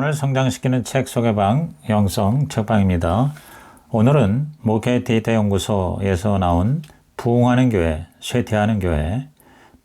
영혼을 성장시키는 책 소개방 영성 책방입니다. 오늘은 목회 데이터 연구소에서 나온 부흥하는 교회, 쇠퇴하는 교회,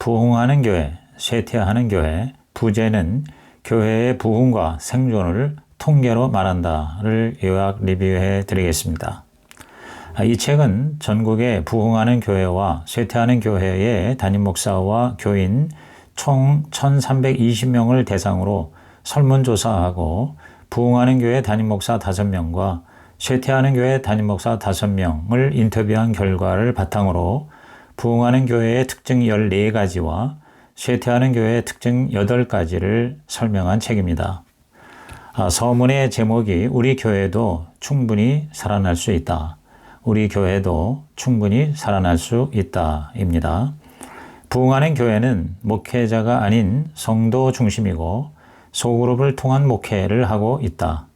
부흥하는 교회, 쇠퇴하는 교회, 부제는 교회의 부흥과 생존을 통계로 말한다를 요약 리뷰해 드리겠습니다. 이 책은 전국의 부흥하는 교회와 쇠퇴하는 교회의 담임 목사와 교인 총 1320명을 대상으로 설문조사하고 부흥하는 교회 담임 목사 5명과 쇠퇴하는 교회 담임 목사 5명을 인터뷰한 결과를 바탕으로 부흥하는 교회의 특징 14가지와 쇠퇴하는 교회의 특징 8가지를 설명한 책입니다. 서문의 제목이 우리 교회도 충분히 살아날 수 있다. 우리 교회도 충분히 살아날 수 있다입니다. 부흥하는 교회는 목회자가 아닌 성도 중심이고 소그룹을 통한 목회를 하고 있다.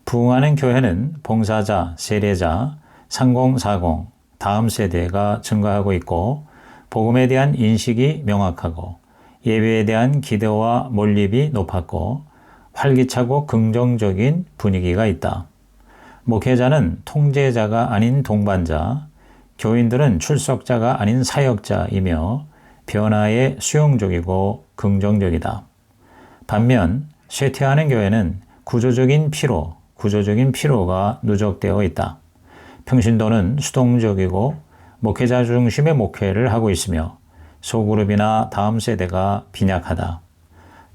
부흥하는 교회는 봉사자, 세례자, 3040, 다음 세대가 증가하고 있고 복음에 대한 인식이 명확하고 예배에 대한 기대와 몰입이 높았고 활기차고 긍정적인 분위기가 있다. 목회자는 통제자가 아닌 동반자, 교인들은 출석자가 아닌 사역자이며 변화에 수용적이고 긍정적이다. 반면 쇠퇴하는 교회는 구조적인 피로가 누적되어 있다. 평신도는 수동적이고 목회자 중심의 목회를 하고 있으며 소그룹이나 다음 세대가 빈약하다.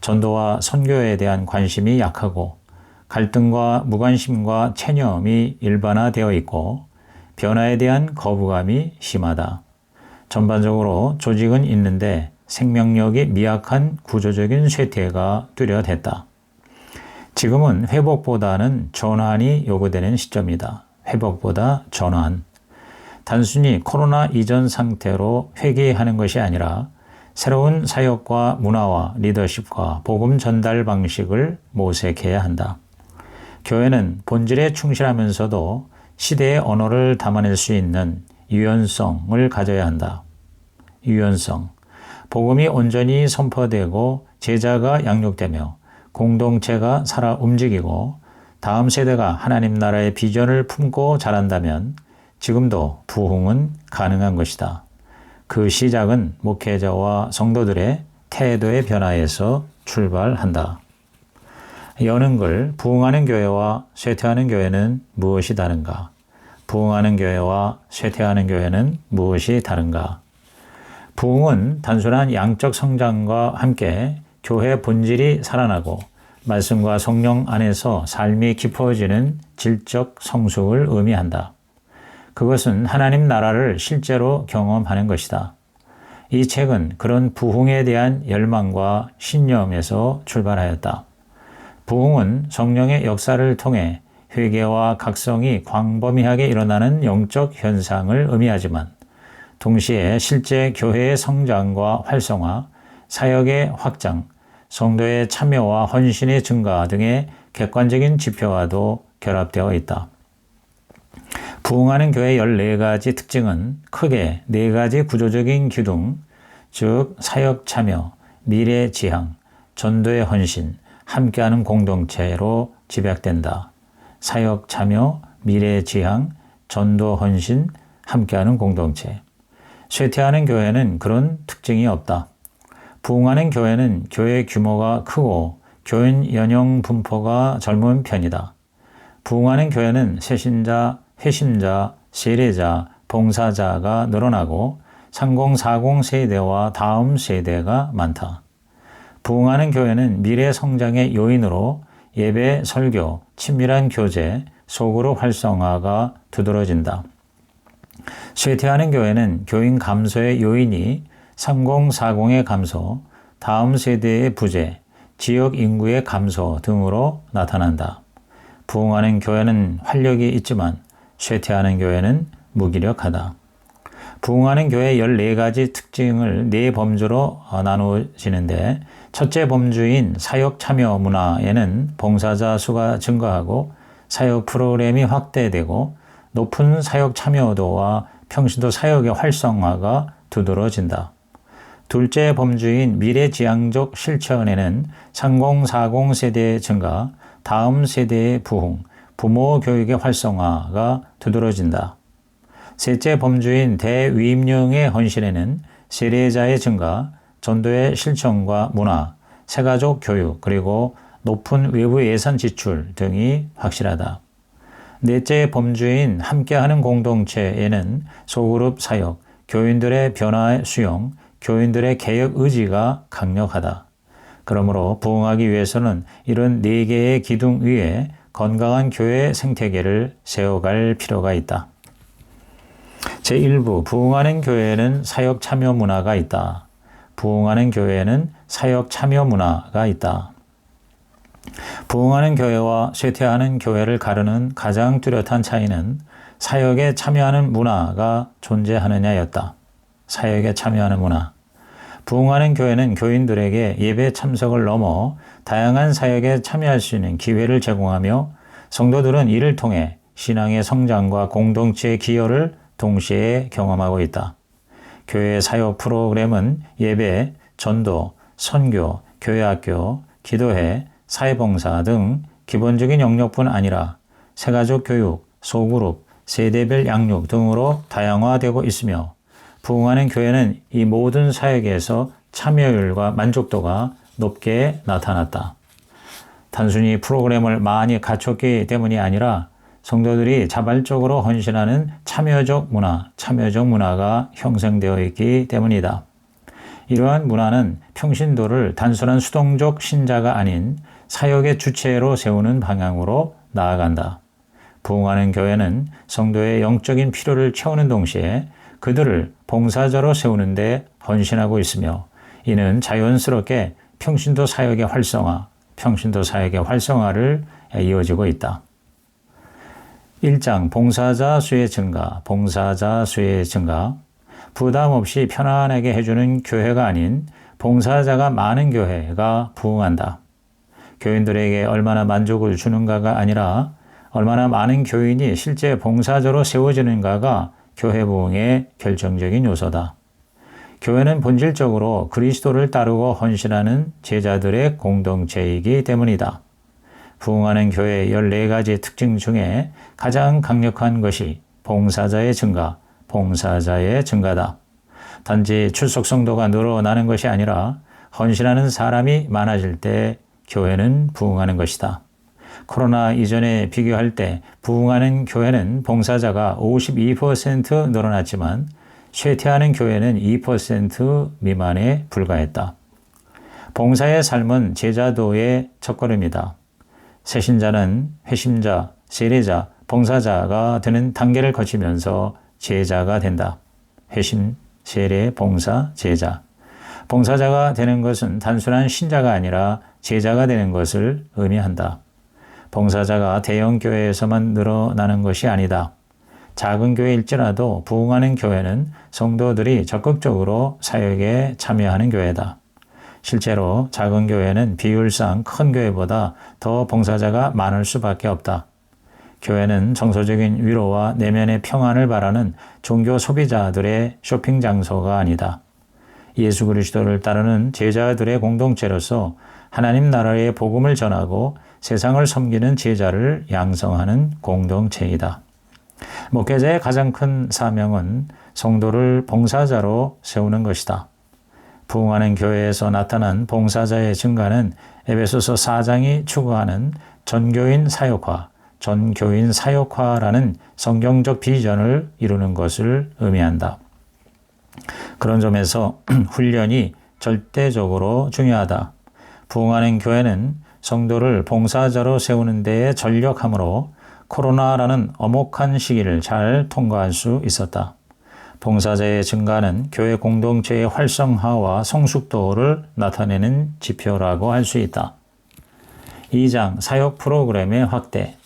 전도와 선교에 대한 관심이 약하고 갈등과 무관심과 체념이 일반화되어 있고 변화에 대한 거부감이 심하다. 전반적으로 조직은 있는데 생명력이 미약한 구조적인 쇠퇴가 뚜렷했다. 지금은 회복보다는 전환이 요구되는 시점이다. 회복보다 전환. 단순히 코로나 이전 상태로 회귀하는 것이 아니라 새로운 사역과 문화와 리더십과 복음 전달 방식을 모색해야 한다. 교회는 본질에 충실하면서도 시대의 언어를 담아낼 수 있는 유연성을 가져야 한다. 유연성. 복음이 온전히 선포되고 제자가 양육되며 공동체가 살아 움직이고 다음 세대가 하나님 나라의 비전을 품고 자란다면 지금도 부흥은 가능한 것이다. 그 시작은 목회자와 성도들의 태도의 변화에서 출발한다. 여는 글, 부흥하는 교회와 쇠퇴하는 교회는 무엇이 다른가? 부흥하는 교회와 쇠퇴하는 교회는 무엇이 다른가? 부흥은 단순한 양적 성장과 함께 교회 본질이 살아나고 말씀과 성령 안에서 삶이 깊어지는 질적 성숙을 의미한다. 그것은 하나님 나라를 실제로 경험하는 것이다. 이 책은 그런 부흥에 대한 열망과 신념에서 출발하였다. 부흥은 성령의 역사를 통해 회개와 각성이 광범위하게 일어나는 영적 현상을 의미하지만 동시에 실제 교회의 성장과 활성화, 사역의 확장, 성도의 참여와 헌신의 증가 등의 객관적인 지표와도 결합되어 있다. 부흥하는 교회의 14가지 특징은 크게 4가지 구조적인 기둥, 즉 사역 참여, 미래 지향, 전도의 헌신, 함께하는 공동체로 집약된다. 사역 참여, 미래 지향, 전도 헌신, 함께하는 공동체. 쇠퇴하는 교회는 그런 특징이 없다. 부흥하는 교회는 교회 규모가 크고 교인 연령 분포가 젊은 편이다. 부흥하는 교회는 새신자, 회심자, 세례자, 봉사자가 늘어나고 3040 세대와 다음 세대가 많다. 부흥하는 교회는 미래 성장의 요인으로 예배, 설교, 친밀한 교제, 소그룹 활성화가 두드러진다. 쇠퇴하는 교회는 교인 감소의 요인이 3040의 감소, 다음 세대의 부재, 지역 인구의 감소 등으로 나타난다. 부흥하는 교회는 활력이 있지만 쇠퇴하는 교회는 무기력하다. 부흥하는 교회의 14가지 특징을 4범주로 나누어지는데 첫째 범주인 사역 참여 문화에는 봉사자 수가 증가하고 사역 프로그램이 확대되고 높은 사역 참여도와 평신도 사역의 활성화가 두드러진다. 둘째 범주인 미래지향적 실천에는 3040 세대 증가, 다음 세대의 부흥, 부모 교육의 활성화가 두드러진다. 셋째 범주인 대위임령의 헌신에는 세례자의 증가, 전도의 실천과 문화, 새가족 교육, 그리고 높은 외부 예산 지출 등이 확실하다. 넷째 범주인 함께하는 공동체에는 소그룹 사역, 교인들의 변화의 수용, 교인들의 개혁 의지가 강력하다. 그러므로 부흥하기 위해서는 이런 4개의 기둥 위에 건강한 교회 생태계를 세워갈 필요가 있다. 제1부 부흥하는 교회에는 사역 참여 문화가 있다. 부흥하는 교회에는 사역 참여 문화가 있다. 부흥하는 교회와 쇠퇴하는 교회를 가르는 가장 뚜렷한 차이는 사역에 참여하는 문화가 존재하느냐였다. 사역에 참여하는 문화. 부흥하는 교회는 교인들에게 예배 참석을 넘어 다양한 사역에 참여할 수 있는 기회를 제공하며 성도들은 이를 통해 신앙의 성장과 공동체의 기여를 동시에 경험하고 있다. 교회의 사역 프로그램은 예배, 전도, 선교, 교회학교, 기도회, 사회봉사 등 기본적인 영역뿐 아니라 새가족 교육, 소그룹, 세대별 양육 등으로 다양화되고 있으며 부흥하는 교회는 이 모든 사역에서 참여율과 만족도가 높게 나타났다. 단순히 프로그램을 많이 갖췄기 때문이 아니라 성도들이 자발적으로 헌신하는 참여적 문화가 형성되어 있기 때문이다. 이러한 문화는 평신도를 단순한 수동적 신자가 아닌 사역의 주체로 세우는 방향으로 나아간다. 부흥하는 교회는 성도의 영적인 필요를 채우는 동시에 그들을 봉사자로 세우는 데 헌신하고 있으며 이는 자연스럽게 평신도 사역의 활성화를 이어지고 있다. 1장 봉사자 수의 증가. 부담 없이 편안하게 해주는 교회가 아닌 봉사자가 많은 교회가 부흥한다. 교인들에게 얼마나 만족을 주는가가 아니라 얼마나 많은 교인이 실제 봉사자로 세워지는가가 교회 부흥의 결정적인 요소다. 교회는 본질적으로 그리스도를 따르고 헌신하는 제자들의 공동체이기 때문이다. 부흥하는 교회의 14가지 특징 중에 가장 강력한 것이 봉사자의 증가다. 단지 출석 성도가 늘어나는 것이 아니라 헌신하는 사람이 많아질 때 교회는 부흥하는 것이다. 코로나 이전에 비교할 때 부흥하는 교회는 봉사자가 52% 늘어났지만 쇠퇴하는 교회는 2% 미만에 불과했다. 봉사의 삶은 제자도의 첫걸음이다. 새신자는 회심자, 세례자, 봉사자가 되는 단계를 거치면서 제자가 된다. 회심, 세례, 봉사, 제자. 봉사자가 되는 것은 단순한 신자가 아니라 제자가 되는 것을 의미한다. 봉사자가 대형 교회에서만 늘어나는 것이 아니다. 작은 교회일지라도 부흥하는 교회는 성도들이 적극적으로 사역에 참여하는 교회다. 실제로 작은 교회는 비율상 큰 교회보다 더 봉사자가 많을 수밖에 없다. 교회는 정서적인 위로와 내면의 평안을 바라는 종교 소비자들의 쇼핑 장소가 아니다. 예수 그리스도를 따르는 제자들의 공동체로서 하나님 나라의 복음을 전하고 세상을 섬기는 제자를 양성하는 공동체이다. 목회자의 가장 큰 사명은 성도를 봉사자로 세우는 것이다. 부흥하는 교회에서 나타난 봉사자의 증가는 에베소서 4장이 추구하는 전교인 사역화라는 성경적 비전을 이루는 것을 의미한다. 그런 점에서 훈련이 절대적으로 중요하다. 부흥하는 교회는 성도를 봉사자로 세우는 데에 전력하므로 코로나라는 엄혹한 시기를 잘 통과할 수 있었다. 봉사자의 증가는 교회 공동체의 활성화와 성숙도를 나타내는 지표라고 할 수 있다. 2장 사역 프로그램의 확대.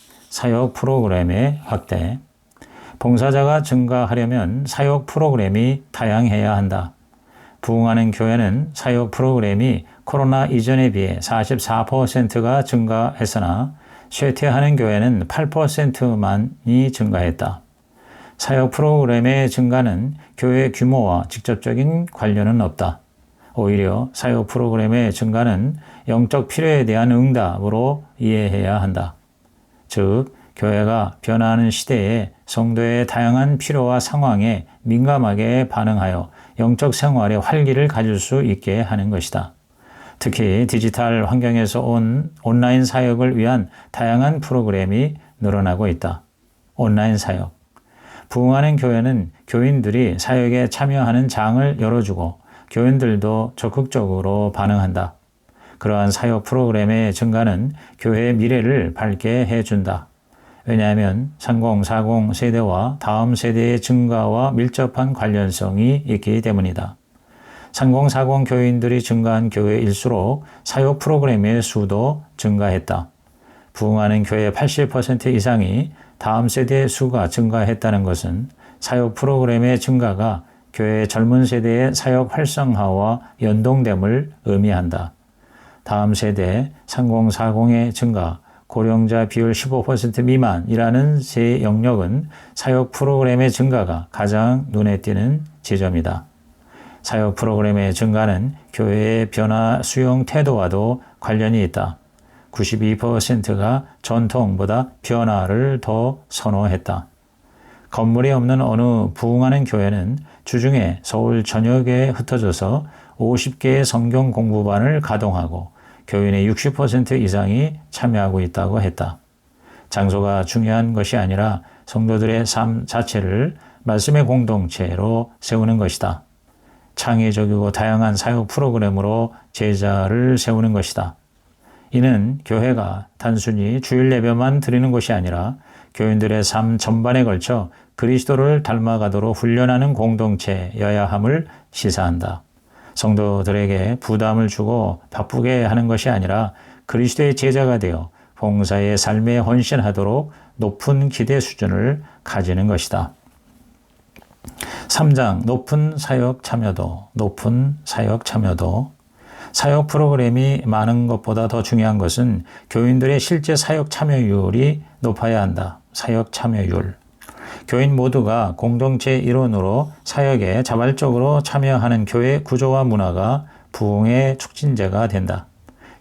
봉사자가 증가하려면 사역 프로그램이 다양해야 한다. 부흥하는 교회는 사역 프로그램이 코로나 이전에 비해 44%가 증가했으나 쇠퇴하는 교회는 8%만이 증가했다. 사역 프로그램의 증가는 교회 규모와 직접적인 관련은 없다. 오히려 사역 프로그램의 증가는 영적 필요에 대한 응답으로 이해해야 한다. 즉, 교회가 변화하는 시대에 성도의 다양한 필요와 상황에 민감하게 반응하여 영적 생활에 활기를 가질 수 있게 하는 것이다. 특히 디지털 환경에서 온 온라인 사역을 위한 다양한 프로그램이 늘어나고 있다. 온라인 사역. 부흥하는 교회는 교인들이 사역에 참여하는 장을 열어주고 교인들도 적극적으로 반응한다. 그러한 사역 프로그램의 증가는 교회의 미래를 밝게 해준다. 왜냐하면 3040 세대와 다음 세대의 증가와 밀접한 관련성이 있기 때문이다. 3040 교인들이 증가한 교회일수록 사역 프로그램의 수도 증가했다. 부흥하는 교회 80% 이상이 다음 세대의 수가 증가했다는 것은 사역 프로그램의 증가가 교회의 젊은 세대의 사역 활성화와 연동됨을 의미한다. 다음 세대 3040의 증가, 고령자 비율 15% 미만이라는 세 영역은 사역 프로그램의 증가가 가장 눈에 띄는 지점이다. 사역 프로그램의 증가는 교회의 변화 수용 태도와도 관련이 있다. 92%가 전통보다 변화를 더 선호했다. 건물이 없는 어느 부흥하는 교회는 주중에 서울 전역에 흩어져서 50개의 성경 공부반을 가동하고 교인의 60% 이상이 참여하고 있다고 했다. 장소가 중요한 것이 아니라 성도들의 삶 자체를 말씀의 공동체로 세우는 것이다. 창의적이고 다양한 사역 프로그램으로 제자를 세우는 것이다. 이는 교회가 단순히 주일 예배만 드리는 것이 아니라 교인들의 삶 전반에 걸쳐 그리스도를 닮아가도록 훈련하는 공동체여야 함을 시사한다. 성도들에게 부담을 주고 바쁘게 하는 것이 아니라 그리스도의 제자가 되어 봉사의 삶에 헌신하도록 높은 기대 수준을 가지는 것이다. 3장 높은 사역 참여도, 높은 사역 참여도. 사역 프로그램이 많은 것보다 더 중요한 것은 교인들의 실제 사역 참여율이 높아야 한다. 사역 참여율. 교인 모두가 공동체 일원으로 사역에 자발적으로 참여하는 교회 구조와 문화가 부흥의 촉진제가 된다.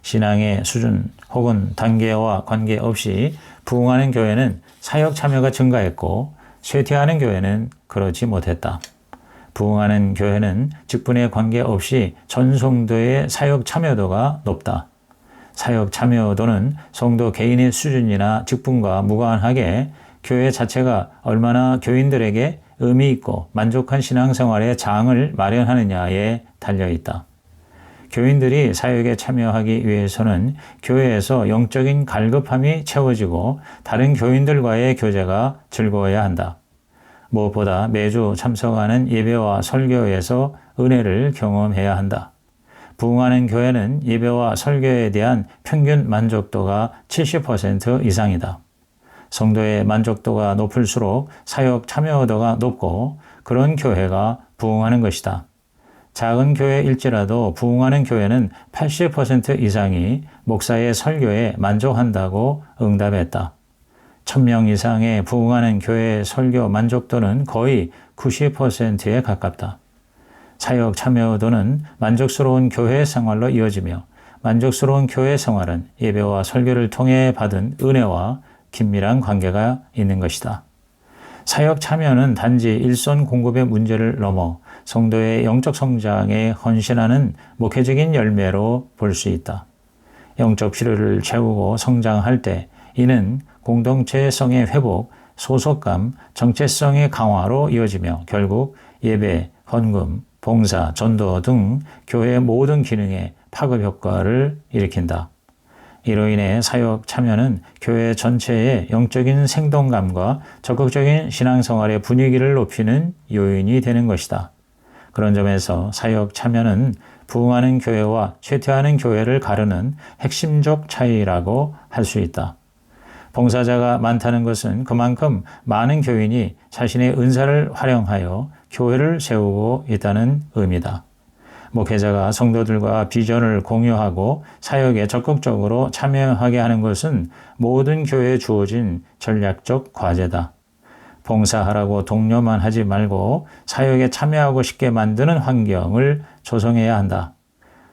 신앙의 수준 혹은 단계와 관계없이 부흥하는 교회는 사역 참여가 증가했고 쇠퇴하는 교회는 그렇지 못했다. 부흥하는 교회는 직분에 관계없이 전 성도의 사역 참여도가 높다. 사역 참여도는 성도 개인의 수준이나 직분과 무관하게 교회 자체가 얼마나 교인들에게 의미 있고 만족한 신앙생활의 장을 마련하느냐에 달려있다. 교인들이 사역에 참여하기 위해서는 교회에서 영적인 갈급함이 채워지고 다른 교인들과의 교제가 즐거워야 한다. 무엇보다 매주 참석하는 예배와 설교에서 은혜를 경험해야 한다. 부흥하는 교회는 예배와 설교에 대한 평균 만족도가 70% 이상이다. 성도의 만족도가 높을수록 사역 참여도가 높고 그런 교회가 부흥하는 것이다. 작은 교회일지라도 부흥하는 교회는 80% 이상이 목사의 설교에 만족한다고 응답했다. 1000명 이상의 부흥하는 교회의 설교 만족도는 거의 90%에 가깝다. 사역 참여도는 만족스러운 교회 생활로 이어지며 만족스러운 교회 생활은 예배와 설교를 통해 받은 은혜와 긴밀한 관계가 있는 것이다. 사역 참여는 단지 일손 공급의 문제를 넘어 성도의 영적 성장에 헌신하는 목회적인 열매로 볼 수 있다. 영적 필요를 채우고 성장할 때 이는 공동체성의 회복, 소속감, 정체성의 강화로 이어지며 결국 예배, 헌금, 봉사, 전도 등 교회의 모든 기능에 파급 효과를 일으킨다. 이로 인해 사역 참여는 교회 전체의 영적인 생동감과 적극적인 신앙생활의 분위기를 높이는 요인이 되는 것이다. 그런 점에서 사역 참여는 부흥하는 교회와 쇠퇴하는 교회를 가르는 핵심적 차이라고 할 수 있다. 봉사자가 많다는 것은 그만큼 많은 교인이 자신의 은사를 활용하여 교회를 세우고 있다는 의미다. 목회자가 성도들과 비전을 공유하고 사역에 적극적으로 참여하게 하는 것은 모든 교회에 주어진 전략적 과제다. 봉사하라고 독려만 하지 말고 사역에 참여하고 싶게 만드는 환경을 조성해야 한다.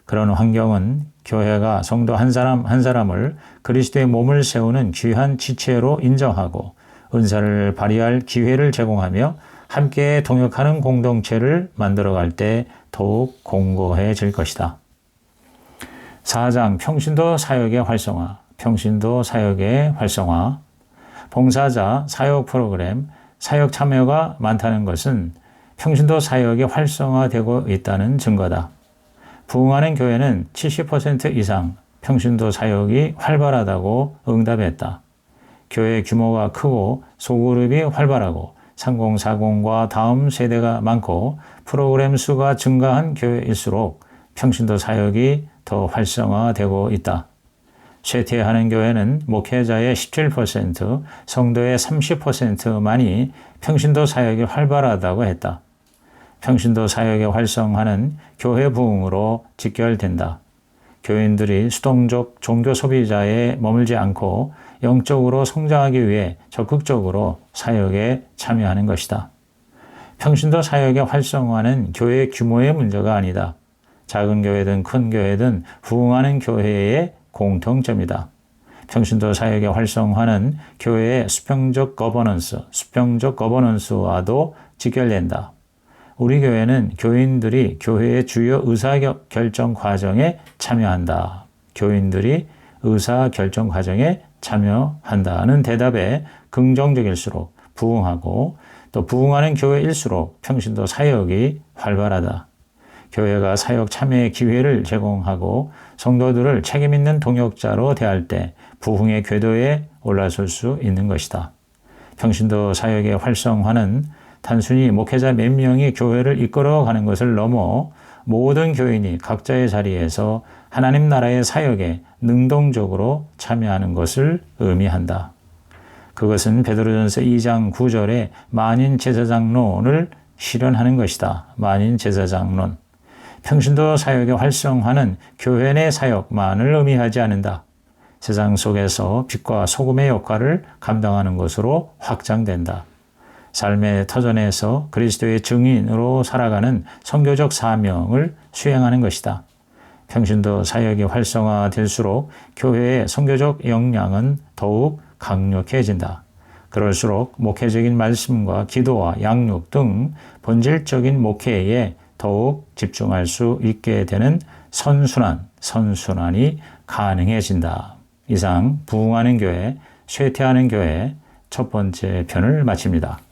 그런 환경은 교회가 성도 한 사람 한 사람을 그리스도의 몸을 세우는 귀한 지체로 인정하고 은사를 발휘할 기회를 제공하며 함께 동역하는 공동체를 만들어갈 때 더욱 공고해질 것이다. 4장 평신도 사역의 활성화, 평신도 사역의 활성화. 봉사자 사역 프로그램, 사역 참여가 많다는 것은 평신도 사역이 활성화되고 있다는 증거다. 부흥하는 교회는 70% 이상 평신도 사역이 활발하다고 응답했다. 교회 규모가 크고 소그룹이 활발하고 3040과 다음 세대가 많고 프로그램 수가 증가한 교회일수록 평신도 사역이 더 활성화되고 있다. 쇠퇴하는 교회는 목회자의 17%, 성도의 30%만이 평신도 사역이 활발하다고 했다. 평신도 사역의 활성화는 교회 부흥으로 직결된다. 교인들이 수동적 종교 소비자에 머물지 않고 영적으로 성장하기 위해 적극적으로 사역에 참여하는 것이다. 평신도 사역의 활성화는 교회 규모의 문제가 아니다. 작은 교회든 큰 교회든 부흥하는 교회의 공통점이다. 평신도 사역의 활성화는 교회의 수평적 거버넌스와도 직결된다. 우리 교회는 교인들이 교회의 주요 의사결정 과정에 참여한다. 교인들이 의사결정 과정에 참여한다는 대답에 긍정적일수록 부흥하고 또 부흥하는 교회일수록 평신도 사역이 활발하다. 교회가 사역 참여의 기회를 제공하고 성도들을 책임있는 동역자로 대할 때 부흥의 궤도에 올라설 수 있는 것이다. 평신도 사역의 활성화는 단순히 목회자 몇 명이 교회를 이끌어가는 것을 넘어 모든 교인이 각자의 자리에서 하나님 나라의 사역에 능동적으로 참여하는 것을 의미한다. 그것은 베드로전서 2장 9절의 만인 제사장론을 실현하는 것이다. 만인 제사장론. 평신도 사역의 활성화는 교회 내 사역만을 의미하지 않는다. 세상 속에서 빛과 소금의 역할을 감당하는 것으로 확장된다. 삶의 터전에서 그리스도의 증인으로 살아가는 선교적 사명을 수행하는 것이다. 평신도 사역이 활성화될수록 교회의 선교적 역량은 더욱 강력해진다. 그럴수록 목회적인 말씀과 기도와 양육 등 본질적인 목회에 더욱 집중할 수 있게 되는 선순환이 가능해진다. 이상 부흥하는 교회, 쇠퇴하는 교회 첫 번째 편을 마칩니다.